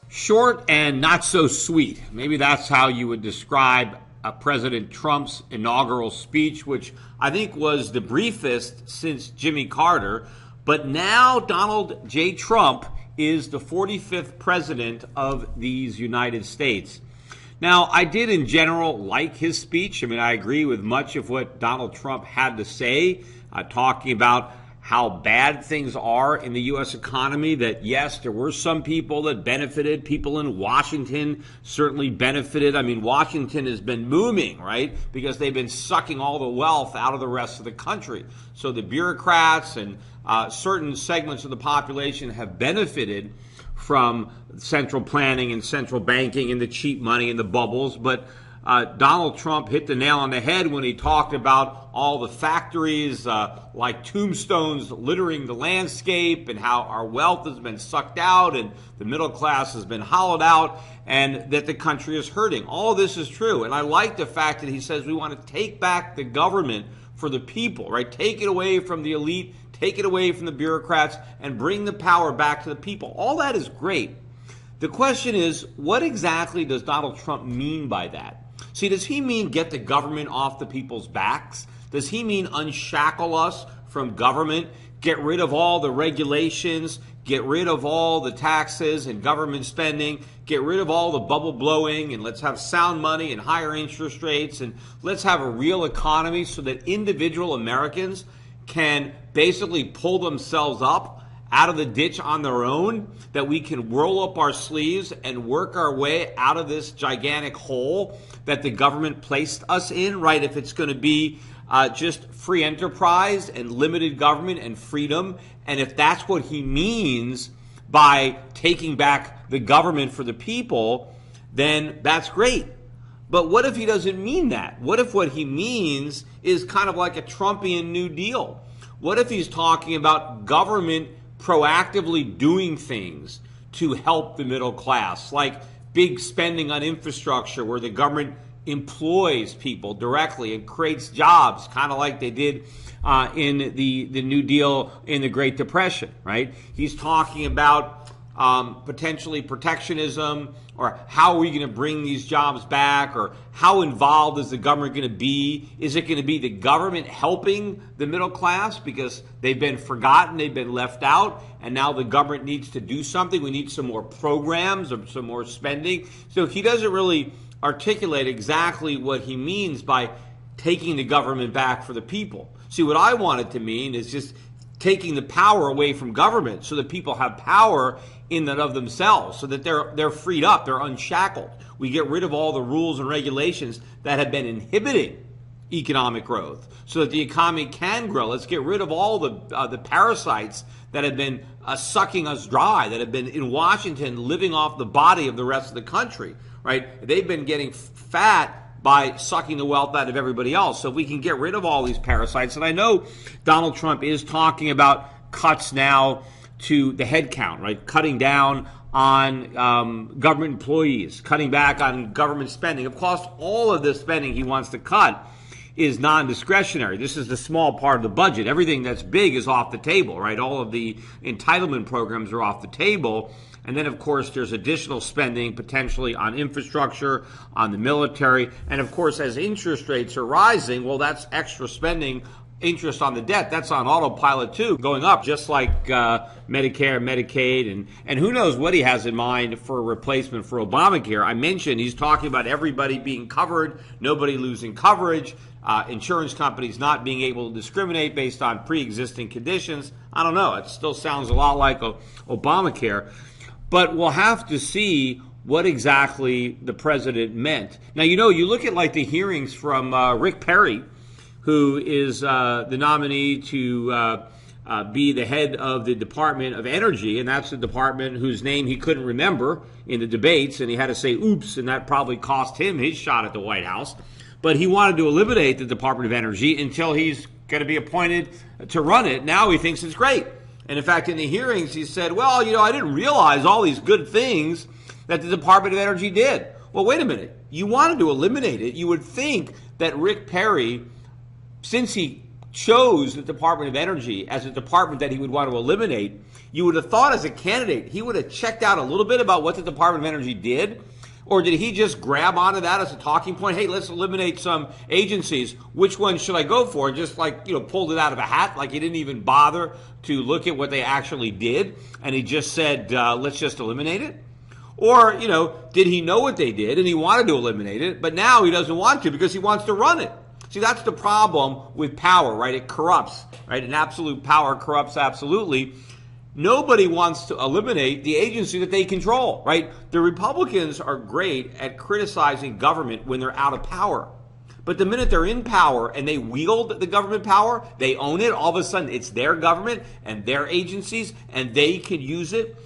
Short and not so sweet. Maybe that's how you would describe President Trump's inaugural speech, which I think was the briefest since Jimmy Carter. But now Donald J. Trump is the 45th president of these United States. Now, I did in general like his speech. I mean, I agree with much of what Donald Trump had to say, talking about how bad things are in the U.S. economy, that yes, there were some people that benefited. People in Washington certainly benefited. I mean, Washington has been booming, right? Because they've been sucking all the wealth out of the rest of the country. So the bureaucrats and certain segments of the population have benefited from central planning and central banking and the cheap money and the bubbles. But Donald Trump hit the nail on the head when he talked about all the factories like tombstones littering the landscape, and how our wealth has been sucked out and the middle class has been hollowed out, and that the country is hurting. All of this is true. And I like the fact that he says we want to take back the government for the people, right? Take it away from the elite, take it away from the bureaucrats, and bring the power back to the people. All that is great. The question is, what exactly does Donald Trump mean by that? See, does he mean get the government off the people's backs? Does he mean unshackle us from government, get rid of all the regulations, get rid of all the taxes and government spending, get rid of all the bubble blowing, and let's have sound money and higher interest rates, and let's have a real economy so that individual Americans can basically pull themselves up out of the ditch on their own, that we can roll up our sleeves and work our way out of this gigantic hole that the government placed us in, right? If it's going to be just free enterprise and limited government and freedom, and if that's what he means by taking back the government for the people, then that's great. But what if he doesn't mean that? What if what he means is kind of like a Trumpian New Deal? What if he's talking about government proactively doing things to help the middle class, like big spending on infrastructure where the government employs people directly and creates jobs, kind of like they did in the New Deal in the Great Depression, right? He's talking about potentially protectionism, or how are we going to bring these jobs back, or how involved is the government going to be? Is it going to be the government helping the middle class because they've been forgotten, they've been left out, and now the government needs to do something? We need some more programs or some more spending. So he doesn't really articulate exactly what he means by taking the government back for the people. See, what I want it to mean is just taking the power away from government so that people have power in and of themselves, so that they're freed up, they're unshackled. We get rid of all the rules and regulations that have been inhibiting economic growth so that the economy can grow. Let's get rid of all the parasites that have been sucking us dry, that have been in Washington living off the body of the rest of the country, right? They've been getting fat by sucking the wealth out of everybody else. So if we can get rid of all these parasites, and I know Donald Trump is talking about cuts now to the head count, right? Cutting down on government employees, cutting back on government spending. Of course, all of the spending he wants to cut is non-discretionary. This is the small part of the budget. Everything that's big is off the table, right? All of the entitlement programs are off the table. And then, of course, there's additional spending potentially on infrastructure, on the military. And, of course, as interest rates are rising, well, that's extra spending. Interest on the debt, that's on autopilot too, going up, just like Medicare, Medicaid, and who knows what he has in mind for a replacement for Obamacare. I mentioned he's talking about everybody being covered, nobody losing coverage, insurance companies not being able to discriminate based on pre-existing conditions. I don't know, it still sounds a lot like Obamacare, but we'll have to see what exactly the president meant. Now, you look at like the hearings from Rick Perry, who is the nominee to be the head of the Department of Energy, and that's the department whose name he couldn't remember in the debates, and he had to say oops, and that probably cost him his shot at the White House. But he wanted to eliminate the Department of Energy until he's going to be appointed to run it. Now he thinks it's great. And in fact, in the hearings, he said, well, I didn't realize all these good things that the Department of Energy did. Well, wait a minute. You wanted to eliminate it. You would think that Rick Perry, since he chose the Department of Energy as a department that he would want to eliminate, you would have thought as a candidate he would have checked out a little bit about what the Department of Energy did. Or did he just grab onto that as a talking point? Hey, let's eliminate some agencies. Which one should I go for? Just like, pulled it out of a hat, like he didn't even bother to look at what they actually did. And he just said, let's just eliminate it. Or, did he know what they did and he wanted to eliminate it, but now he doesn't want to because he wants to run it? See, that's the problem with power, right? It corrupts, right? And absolute power corrupts absolutely. Nobody wants to eliminate the agency that they control, right? The Republicans are great at criticizing government when they're out of power. But the minute they're in power and they wield the government power, they own it, all of a sudden it's their government and their agencies, and they can use it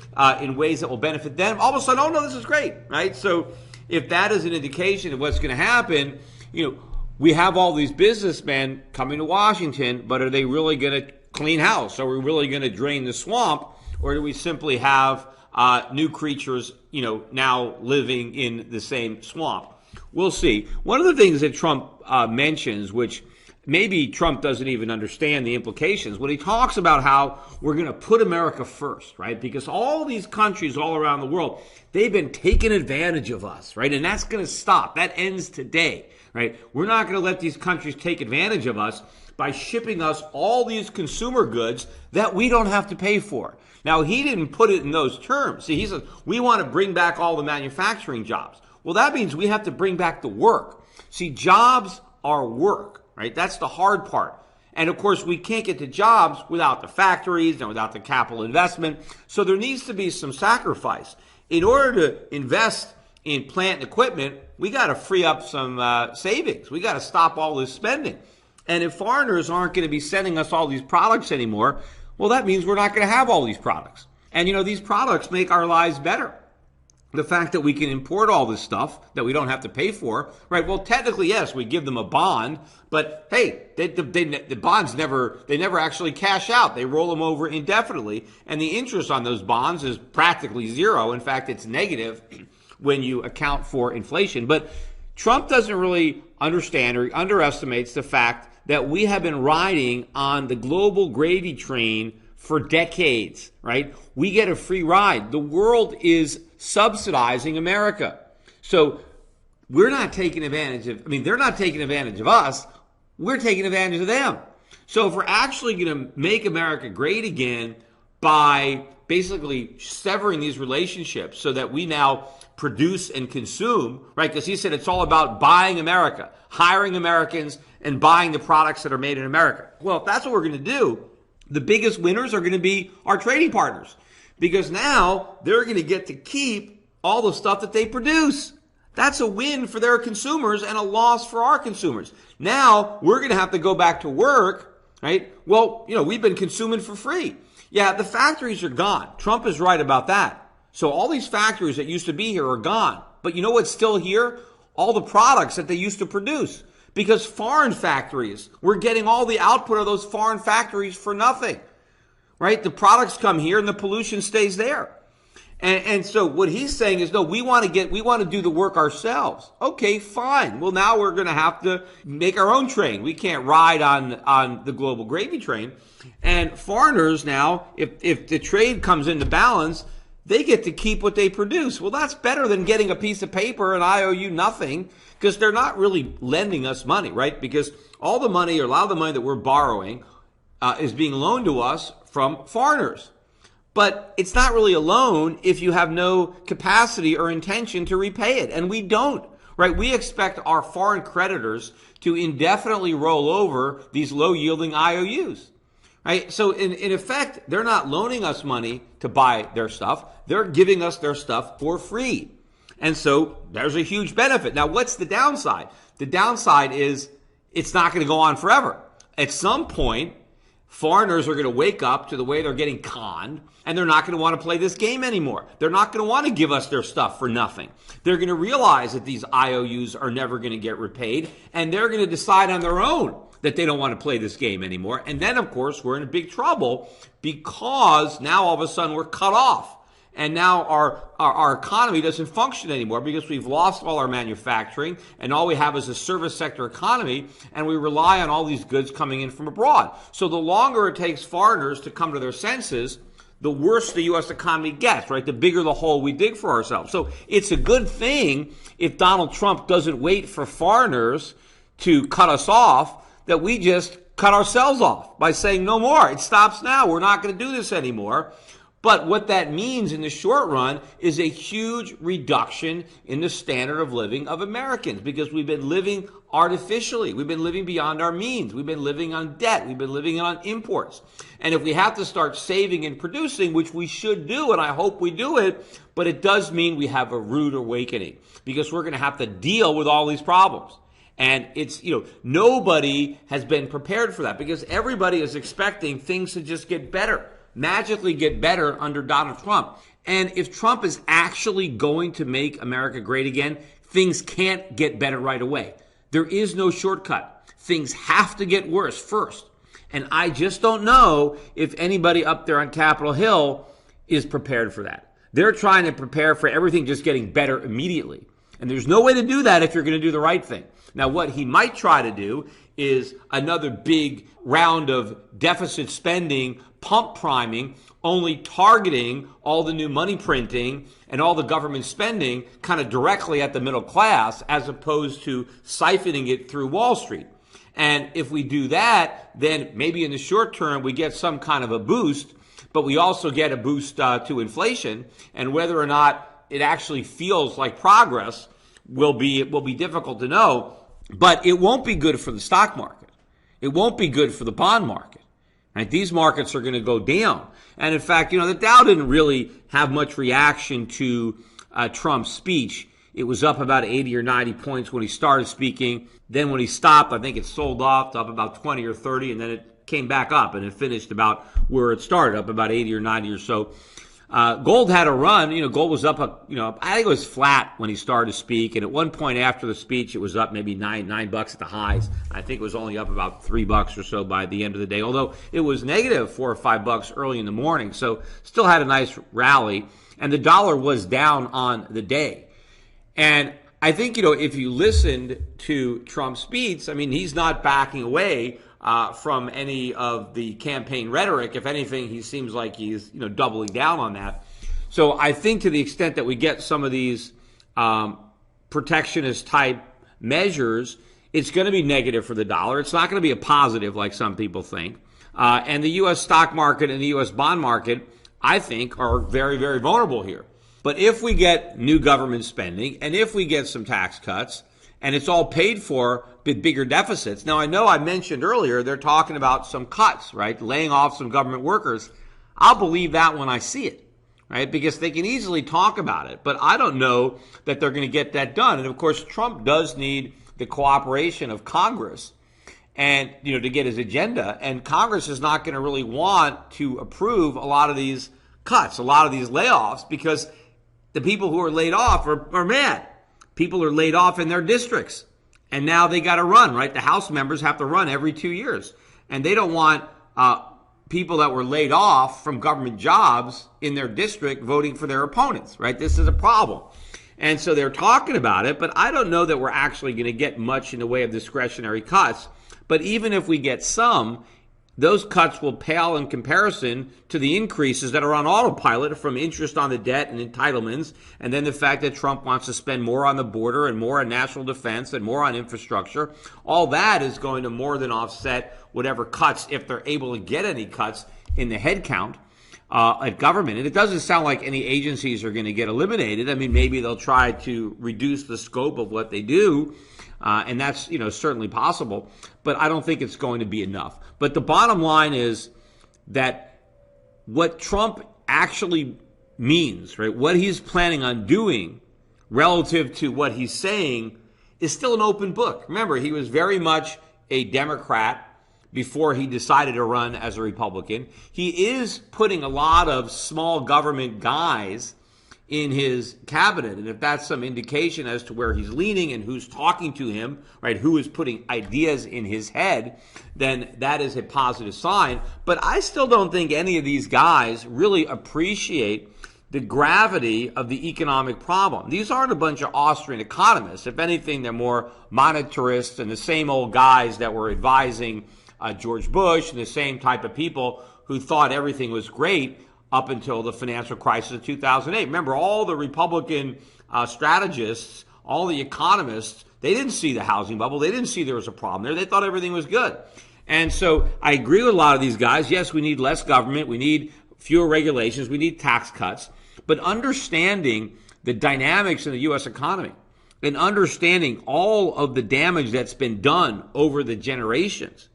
in ways that will benefit them. All of a sudden, oh no, this is great, right? So if that is an indication of what's going to happen, we have all these businessmen coming to Washington, but are they really going to clean house? Are we really going to drain the swamp, or do we simply have new creatures, now living in the same swamp? We'll see. One of the things that Trump mentions, which maybe Trump doesn't even understand the implications, when he talks about how we're going to put America first, right? Because all these countries all around the world, they've been taking advantage of us, right? And that's going to stop. That ends today, right? We're not going to let these countries take advantage of us by shipping us all these consumer goods that we don't have to pay for. Now, he didn't put it in those terms. See, he says, we want to bring back all the manufacturing jobs. Well, that means we have to bring back the work. See, jobs are work, right? That's the hard part. And of course, we can't get the jobs without the factories and without the capital investment. So there needs to be some sacrifice. In order to invest in plant and equipment, we got to free up some savings. We got to stop all this spending. And if foreigners aren't going to be sending us all these products anymore, well, that means we're not going to have all these products. And, these products make our lives better. The fact that we can import all this stuff that we don't have to pay for, right? Well, technically, yes, we give them a bond, but hey, the bonds never actually cash out. They roll them over indefinitely, and the interest on those bonds is practically zero. In fact, it's negative when you account for inflation. But Trump doesn't really understand, or he underestimates the fact that we have been riding on the global gravy train for decades, right? We get a free ride. The world is subsidizing America. So we're not taking advantage they're not taking advantage of us. We're taking advantage of them. So if we're actually going to make America great again by basically severing these relationships so that we now produce and consume, right? Because he said it's all about buying America, hiring Americans, and buying the products that are made in America. Well, if that's what we're going to do, the biggest winners are going to be our trading partners, because now they're going to get to keep all the stuff that they produce. That's a win for their consumers and a loss for our consumers. Now we're going to have to go back to work, right? Well, we've been consuming for free. Yeah, the factories are gone. Trump is right about that. So all these factories that used to be here are gone. But you know what's still here? All the products that they used to produce. Because foreign factories, we're getting all the output of those foreign factories for nothing, right? The products come here and the pollution stays there. And so what he's saying is, no, we want to do the work ourselves. Okay, fine. Well, now we're going to have to make our own train. We can't ride on the global gravy train. And foreigners now, if the trade comes into balance, they get to keep what they produce. Well, that's better than getting a piece of paper and I owe you nothing, because they're not really lending us money, right? Because all the money, or a lot of the money that we're borrowing is being loaned to us from foreigners. But it's not really a loan if you have no capacity or intention to repay it. And we don't, right? We expect our foreign creditors to indefinitely roll over these low-yielding IOUs, right? So in effect, they're not loaning us money to buy their stuff. They're giving us their stuff for free. And so there's a huge benefit. Now, what's the downside? The downside is it's not going to go on forever. At some point, foreigners are going to wake up to the way they're getting conned, and they're not going to want to play this game anymore. They're not going to want to give us their stuff for nothing. They're going to realize that these IOUs are never going to get repaid, and they're going to decide on their own that they don't want to play this game anymore. And then, of course, we're in big trouble, because now all of a sudden we're cut off. And now our economy doesn't function anymore because we've lost all our manufacturing, and all we have is a service sector economy, and we rely on all these goods coming in from abroad. So the longer it takes foreigners to come to their senses, the worse the U.S. economy gets, right? The bigger the hole we dig for ourselves. So it's a good thing if Donald Trump doesn't wait for foreigners to cut us off, that we just cut ourselves off by saying no more. It stops now. We're not going to do this anymore. But what that means in the short run is a huge reduction in the standard of living of Americans, because we've been living artificially. We've been living beyond our means. We've been living on debt. We've been living on imports. And if we have to start saving and producing, which we should do, and I hope we do it, but it does mean we have a rude awakening, because we're going to have to deal with all these problems. And it's, nobody has been prepared for that, because everybody is expecting things to just get better, magically get better under Donald Trump. And if Trump is actually going to make America great again, things can't get better right away. There is no shortcut. Things have to get worse first. And I just don't know if anybody up there on Capitol Hill is prepared for that. They're trying to prepare for everything just getting better immediately. And there's no way to do that if you're going to do the right thing. Now, what he might try to do is another big round of deficit spending, pump priming, only targeting all the new money printing and all the government spending kind of directly at the middle class, as opposed to siphoning it through Wall Street. And if we do that, then maybe in the short term we get some kind of a boost, but we also get a boost to inflation. And whether or not it actually feels like progress will be difficult to know. But it won't be good for the stock market. It won't be good for the bond market. Right? These markets are going to go down. And in fact, the Dow didn't really have much reaction to Trump's speech. It was up about 80 or 90 points when he started speaking. Then when he stopped, I think it sold off, up about 20 or 30, and then it came back up, and it finished about where it started, up about 80 or 90 or so. Gold had a run. Gold was up, I think it was flat when he started to speak. And at one point after the speech, it was up maybe $9 at the highs. I think it was only up about $3 or so by the end of the day, although it was negative $4 or $5 early in the morning. So still had a nice rally. And the dollar was down on the day. And I think, if you listened to Trump's speech, he's not backing away from any of the campaign rhetoric. If anything, he seems like he's doubling down on that. So I think to the extent that we get some of these protectionist type measures, it's going to be negative for the dollar. It's not going to be a positive like some people think. And the U.S. stock market and the U.S. bond market, I think, are very, very vulnerable here. But if we get new government spending and if we get some tax cuts, and it's all paid for with bigger deficits. Now, I know I mentioned earlier they're talking about some cuts, right? Laying off some government workers. I'll believe that when I see it, right? Because they can easily talk about it. But I don't know that they're going to get that done. And, of course, Trump does need the cooperation of Congress and, to get his agenda. And Congress is not going to really want to approve a lot of these cuts, a lot of these layoffs, because the people who are laid off are mad. People are laid off in their districts, and now they got to run, right? The House members have to run every 2 years, and they don't want people that were laid off from government jobs in their district voting for their opponents, right? This is a problem. And so they're talking about it, but I don't know that we're actually going to get much in the way of discretionary cuts. But even if we get some, those cuts will pale in comparison to the increases that are on autopilot from interest on the debt and entitlements, and then the fact that Trump wants to spend more on the border and more on national defense and more on infrastructure. All that is going to more than offset whatever cuts, if they're able to get any cuts in the headcount at government. And it doesn't sound like any agencies are going to get eliminated. Maybe they'll try to reduce the scope of what they do. And that's, certainly possible, but I don't think it's going to be enough. But the bottom line is that what Trump actually means, right, what he's planning on doing relative to what he's saying is still an open book. Remember, he was very much a Democrat before he decided to run as a Republican. He is putting a lot of small government guys in his cabinet. And if that's some indication as to where he's leaning and who's talking to him, right, who is putting ideas in his head, then that is a positive sign. But I still don't think any of these guys really appreciate the gravity of the economic problem. These aren't a bunch of Austrian economists. If anything, they're more monetarists and the same old guys that were advising George Bush and the same type of people who thought everything was great up until the financial crisis of 2008. Remember, all the Republican strategists, all the economists, they didn't see the housing bubble. They didn't see there was a problem there. They thought everything was good. And so I agree with a lot of these guys. Yes, we need less government. We need fewer regulations. We need tax cuts. But understanding the dynamics in the U.S. economy and understanding all of the damage that's been done over the generations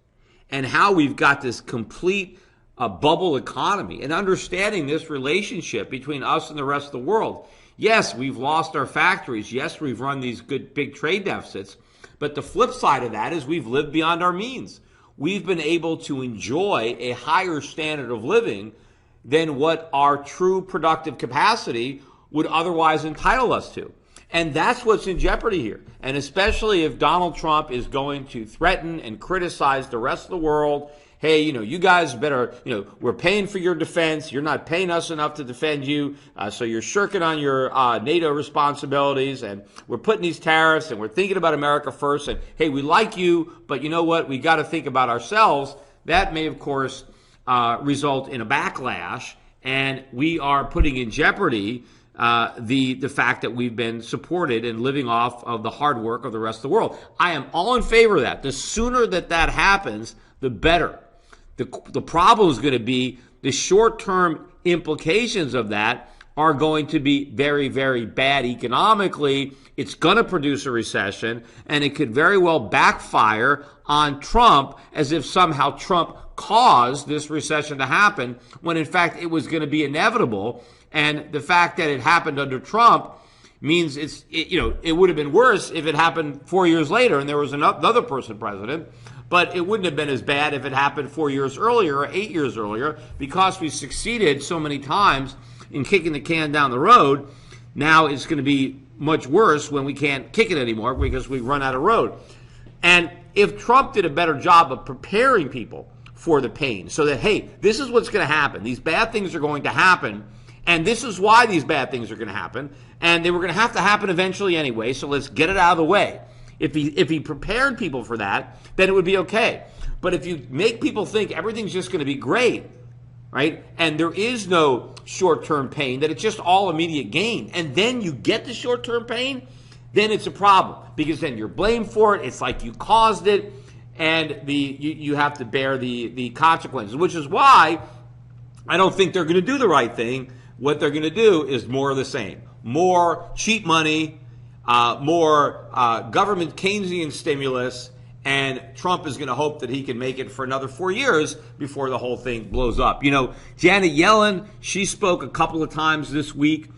and how we've got this complete bubble economy and understanding this relationship between us and the rest of the world. Yes, we've lost our factories. Yes, we've run these good big trade deficits. But the flip side of that is we've lived beyond our means. We've been able to enjoy a higher standard of living than what our true productive capacity would otherwise entitle us to. And that's what's in jeopardy here. And especially if Donald Trump is going to threaten and criticize the rest of the world, hey, you guys better, we're paying for your defense. You're not paying us enough to defend you. So you're shirking on your NATO responsibilities. And we're putting these tariffs and we're thinking about America first. And hey, we like you, but you know what? We got to think about ourselves. That may, of course, result in a backlash. And we are putting in jeopardy the fact that we've been supported and living off of the hard work of the rest of the world. I am all in favor of that. The sooner that happens, the better. The problem is going to be the short-term implications of that are going to be very, very bad economically. It's going to produce a recession, and it could very well backfire on Trump as if somehow Trump caused this recession to happen when, in fact, it was going to be inevitable. And the fact that it happened under Trump means it would have been worse if it happened 4 years later and there was another person president. But it wouldn't have been as bad if it happened 4 years earlier or 8 years earlier, because we succeeded so many times in kicking the can down the road. Now it's going to be much worse when we can't kick it anymore because we run out of road. And if Trump did a better job of preparing people for the pain so that, hey, this is what's going to happen. These bad things are going to happen. And this is why these bad things are going to happen. And they were going to happen eventually anyway. So let's get it out of the way. If he prepared people for that, then it would be okay. But if you make people think everything's just going to be great, right, and there is no short-term pain, that it's just all immediate gain, and then you get the short-term pain, then it's a problem, because then you're blamed for it. It's like you caused it, and you have to bear the consequences, which is why I don't think they're going to do the right thing. What they're going to do is more of the same. More cheap money, more government Keynesian stimulus, and Trump is going to hope that he can make it for another 4 years before the whole thing blows up. Janet Yellen, she spoke a couple of times this week.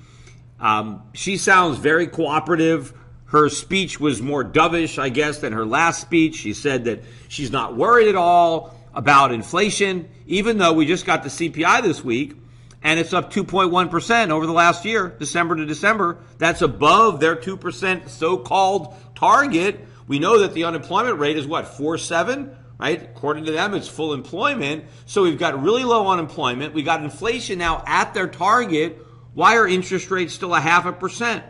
She sounds very cooperative. Her speech was more dovish, I guess, than her last speech. She said that she's not worried at all about inflation, even though we just got the CPI this week, and it's up 2.1% over the last year, December to December. That's above their 2% so-called target. We know that the unemployment rate is 4.7, right? According to them, it's full employment. So we've got really low unemployment. We got inflation now at their target. Why are interest rates still 0.5%?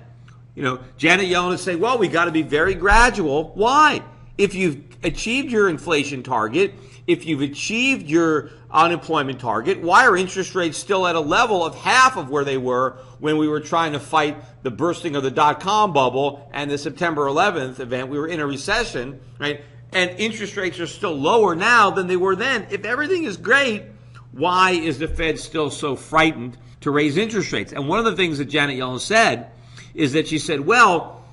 Janet Yellen would say, well, we got to be very gradual. Why? If you've achieved your inflation target, if you've achieved your unemployment target, why are interest rates still at a level of half of where they were when we were trying to fight the bursting of the dot-com bubble and the September 11th event? We were in a recession, right? And interest rates are still lower now than they were then. If everything is great, why is the Fed still so frightened to raise interest rates? And one of the things that Janet Yellen said is that she said, well,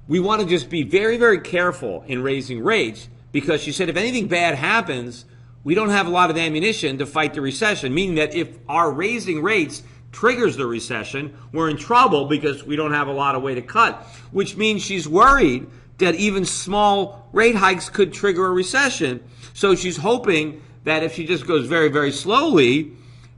we want to just be very, very careful in raising rates, because she said if anything bad happens, we don't have a lot of ammunition to fight the recession, meaning that if our raising rates triggers the recession, we're in trouble because we don't have a lot of way to cut, which means she's worried that even small rate hikes could trigger a recession. So she's hoping that if she just goes very, very slowly,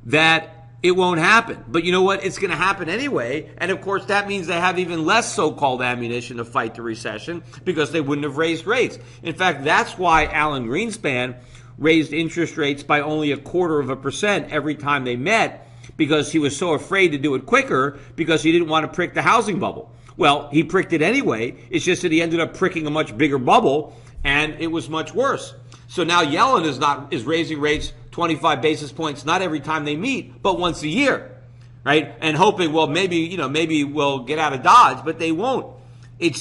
that it won't happen. But you know what? It's going to happen anyway. And of course, that means they have even less so-called ammunition to fight the recession because they wouldn't have raised rates. In fact, that's why Alan Greenspan raised interest rates by only 0.25% every time they met, because he was so afraid to do it quicker because he didn't want to prick the housing bubble. Well, he pricked it anyway. It's just that he ended up pricking a much bigger bubble, and it was much worse. So now Yellen is raising rates 25 basis points, not every time they meet, but once a year, right? And hoping, well, maybe we'll get out of Dodge, but they won't.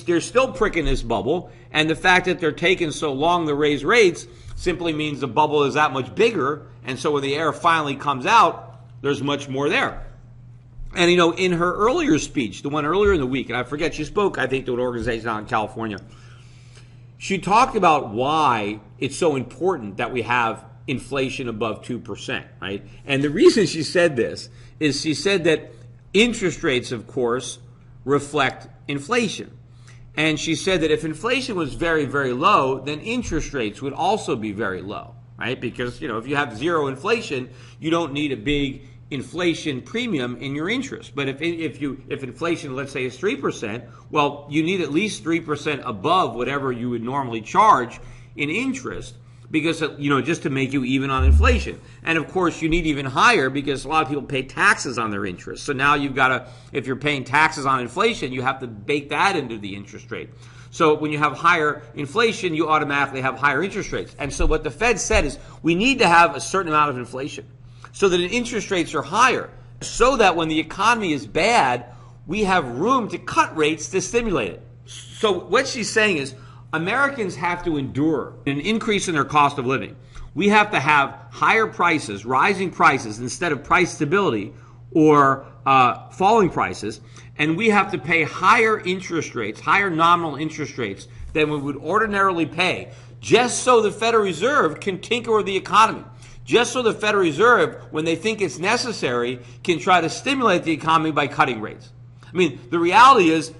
They're still pricking this bubble, and the fact that they're taking so long to raise rates simply means the bubble is that much bigger, and so when the air finally comes out, there's much more there. And, in her earlier speech, the one earlier in the week, and I forget, she spoke, I think, to an organization out in California, she talked about why it's so important that we have inflation above 2%, right? And the reason she said this is she said that interest rates, of course, reflect inflation. And she said that if inflation was very, very low, then interest rates would also be very low, right? Because, if you have zero inflation, you don't need a big inflation premium in your interest. But if inflation, let's say, is 3%, well, you need at least 3% above whatever you would normally charge in interest, because, just to make you even on inflation. And of course, you need even higher because a lot of people pay taxes on their interest. So now you've got to, if you're paying taxes on inflation, you have to bake that into the interest rate. So when you have higher inflation, you automatically have higher interest rates. And so what the Fed said is we need to have a certain amount of inflation so that interest rates are higher, so that when the economy is bad, we have room to cut rates to stimulate it. So what she's saying is, Americans have to endure an increase in their cost of living. We have to have higher prices, rising prices, instead of price stability or falling prices. And we have to pay higher interest rates, higher nominal interest rates than we would ordinarily pay, just so the Federal Reserve can tinker with the economy. Just so the Federal Reserve, when they think it's necessary, can try to stimulate the economy by cutting rates. I mean, the reality is,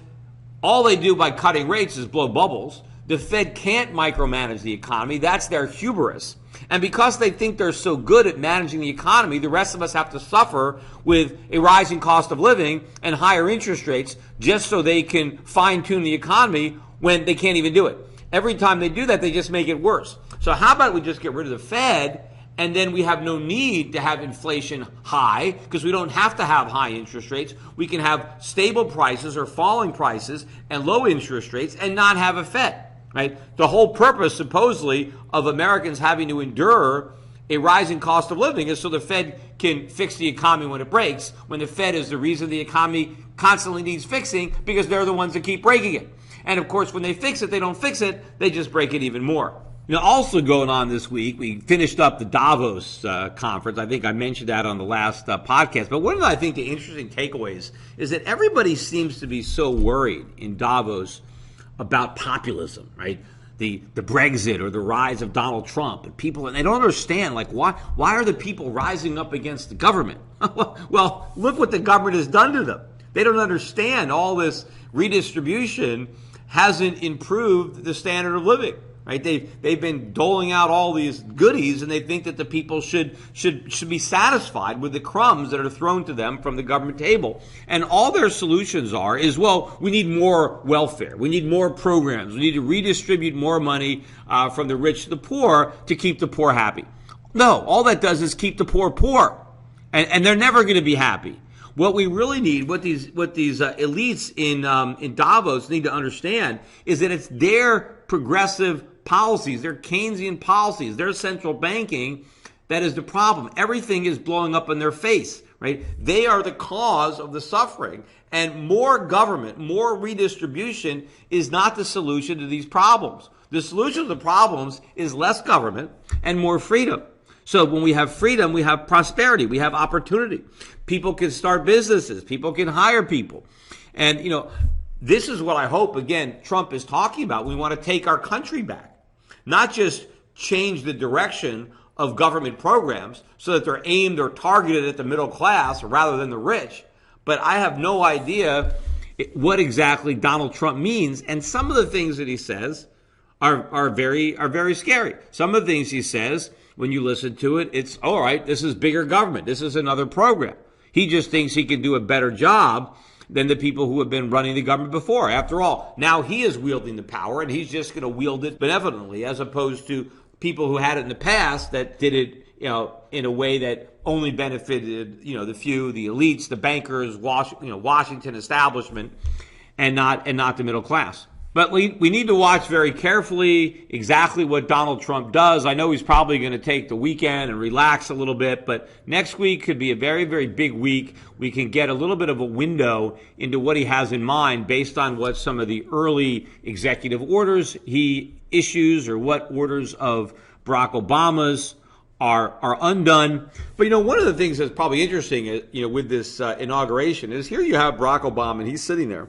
all they do by cutting rates is blow bubbles. The Fed can't micromanage the economy. That's their hubris. And because they think they're so good at managing the economy, the rest of us have to suffer with a rising cost of living and higher interest rates just so they can fine-tune the economy when they can't even do it. Every time they do that, they just make it worse. So how about we just get rid of the Fed, and then we have no need to have inflation high because we don't have to have high interest rates. We can have stable prices or falling prices and low interest rates and not have a Fed. Right? The whole purpose, supposedly, of Americans having to endure a rising cost of living is so the Fed can fix the economy when it breaks, when the Fed is the reason the economy constantly needs fixing because they're the ones that keep breaking it. And of course, when they fix it, they don't fix it, they just break it even more. Also going on this week, we finished up the Davos conference. I think I mentioned that on the last podcast. But one of the, I think, the interesting takeaways is that everybody seems to be so worried in Davos about populism, right? The Brexit or the rise of Donald Trump, and they don't understand, like, why are the people rising up against the government? Well, look what the government has done to them. They don't understand all this redistribution hasn't improved the standard of living, right? They've been doling out all these goodies, and they think that the people should be satisfied with the crumbs that are thrown to them from the government table. And all their solutions is, well, we need more welfare. We need more programs. We need to redistribute more money from the rich to the poor to keep the poor happy. No, all that does is keep the poor poor. And they're never going to be happy. What we really need, what these elites in Davos need to understand, is that it's their progressive policies, their Keynesian policies, their central banking that is the problem. Everything is blowing up in their face, right? They are the cause of the suffering. And more government, more redistribution is not the solution to these problems. The solution to the problems is less government and more freedom. So when we have freedom, we have prosperity, we have opportunity. People can start businesses, people can hire people. And, this is what I hope, again, Trump is talking about. We want to take our country back, not just change the direction of government programs so that they're aimed or targeted at the middle class rather than the rich. But I have no idea what exactly Donald Trump means. And some of the things that he says are very scary. Some of the things he says, when you listen to it, it's, all right, this is bigger government. This is another program. He just thinks he can do a better job than the people who have been running the government before. After all, now he is wielding the power, and he's just going to wield it benevolently, as opposed to people who had it in the past that did it in a way that only benefited, the few, the elites, the bankers, Washington establishment, and not the middle class. But we need to watch very carefully exactly what Donald Trump does. I know he's probably going to take the weekend and relax a little bit, but next week could be a very, very big week. We can get a little bit of a window into what he has in mind based on what some of the early executive orders he issues or what orders of Barack Obama's are undone. But, one of the things that's probably interesting, with this inauguration is here you have Barack Obama, and he's sitting there.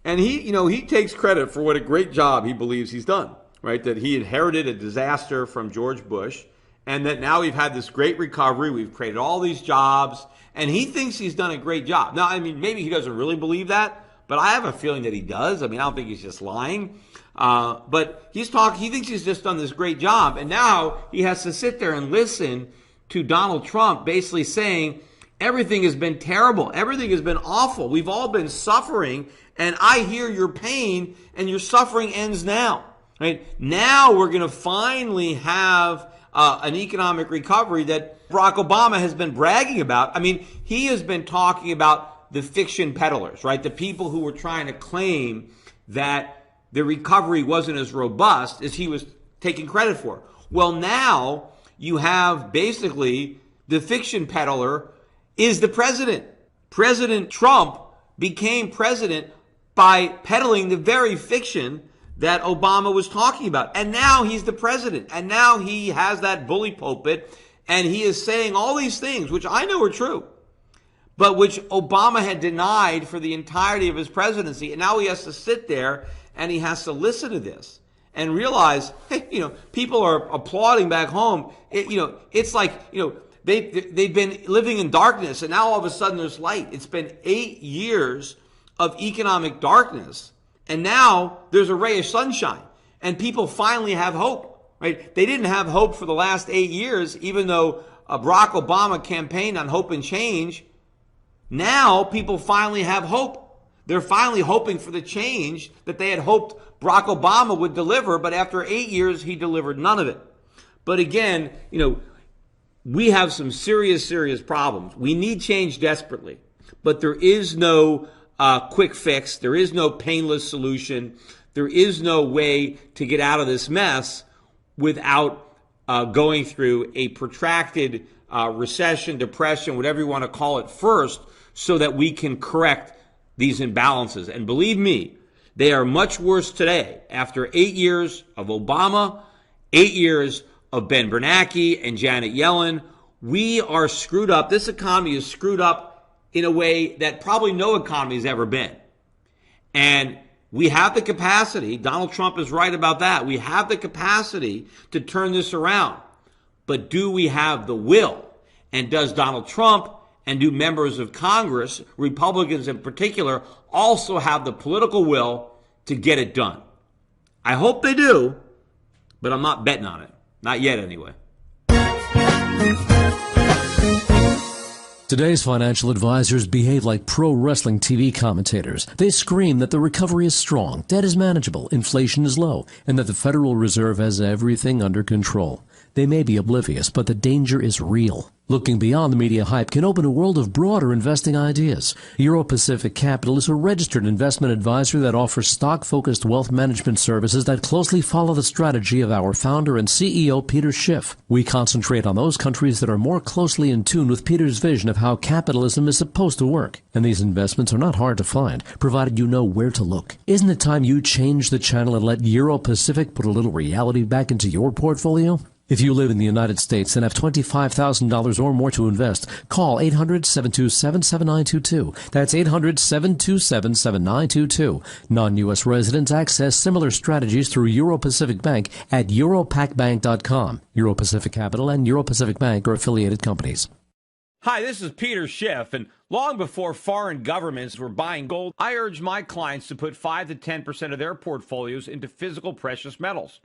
And he takes credit for what a great job he believes he's done, right? That he inherited a disaster from George Bush, and that now we've had this great recovery. We've created all these jobs, and he thinks he's done a great job. Now, maybe he doesn't really believe that, but I have a feeling that he does. I don't think he's just lying. But he thinks he's just done this great job, and now he has to sit there and listen to Donald Trump basically saying everything has been terrible. Everything has been awful. We've all been suffering. And I hear your pain, and your suffering ends now. Right? Now we're going to finally have an economic recovery that Barack Obama has been bragging about. He has been talking about the fiction peddlers, right? The people who were trying to claim that the recovery wasn't as robust as he was taking credit for. Well, now you have basically the fiction peddler is the president. President Trump became president by peddling the very fiction that Obama was talking about. And now he's the president. And now he has that bully pulpit. And he is saying all these things, which I know are true, but which Obama had denied for the entirety of his presidency. And now he has to sit there and he has to listen to this and realize, hey, people are applauding back home. It's like, they've been living in darkness, and now all of a sudden there's light. It's been 8 years of economic darkness, and now there's a ray of sunshine, and people finally have hope, right? They didn't have hope for the last 8 years, even though Barack Obama campaigned on hope and change. Now people finally have hope. They're finally hoping for the change that they had hoped Barack Obama would deliver, but after 8 years, he delivered none of it. But again, we have some serious, serious problems. We need change desperately, but there is no quick fix. There is no painless solution. There is no way to get out of this mess without going through a protracted recession, depression, whatever you want to call it first, so that we can correct these imbalances. And believe me, they are much worse today after 8 years of Obama, 8 years of Ben Bernanke and Janet Yellen. We are screwed up. This economy is screwed up in a way that probably no economy has ever been. And we have the capacity, Donald Trump is right about that, we have the capacity to turn this around. But do we have the will? And does Donald Trump and do members of Congress, Republicans in particular, also have the political will to get it done? I hope they do, but I'm not betting on it. Not yet, anyway. Today's financial advisors behave like pro wrestling TV commentators. They scream that the recovery is strong, debt is manageable, inflation is low, and that the Federal Reserve has everything under control. They may be oblivious, but the danger is real. Looking beyond the media hype can open a world of broader investing ideas. Euro Pacific Capital is a registered investment advisor that offers stock-focused wealth management services that closely follow the strategy of our founder and CEO, Peter Schiff. We concentrate on those countries that are more closely in tune with Peter's vision of how capitalism is supposed to work. And these investments are not hard to find, provided you know where to look. Isn't it time you change the channel and let Euro Pacific put a little reality back into your portfolio? If you live in the United States and have $25,000 or more to invest, call 800-727-7922. That's 800-727-7922. Non-U.S. residents access similar strategies through Euro Pacific Bank at europacbank.com. Euro Pacific Capital and Euro Pacific Bank are affiliated companies. Hi, this is Peter Schiff, and long before foreign governments were buying gold, I urged my clients to put 5 to 10% of their portfolios into physical precious metals.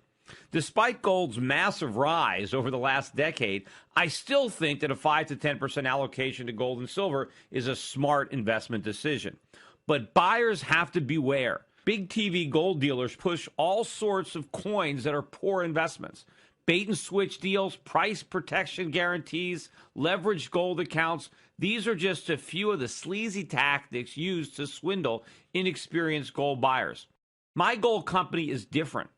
Despite gold's massive rise over the last decade, I still think that a 5 to 10% allocation to gold and silver is a smart investment decision. But buyers have to beware. Big TV gold dealers push all sorts of coins that are poor investments. Bait and switch deals, price protection guarantees, leveraged gold accounts. These are just a few of the sleazy tactics used to swindle inexperienced gold buyers. My gold company is different.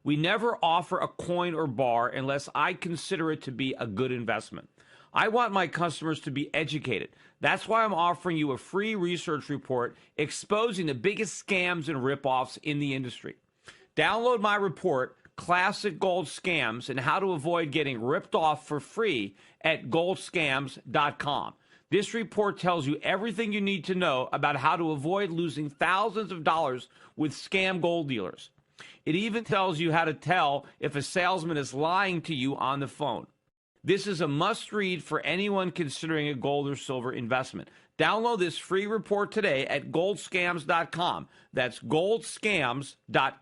We never offer a coin or bar unless I consider it to be a good investment. I want my customers to be educated. That's why I'm offering you a free research report exposing the biggest scams and ripoffs in the industry. Download my report, Classic Gold Scams and How to Avoid Getting Ripped Off, for free at goldscams.com. This report tells you everything you need to know about how to avoid losing thousands of dollars with scam gold dealers. It even tells you how to tell if a salesman is lying to you on the phone. This is a must-read for anyone considering a gold or silver investment. Download this free report today at goldscams.com. That's goldscams.com.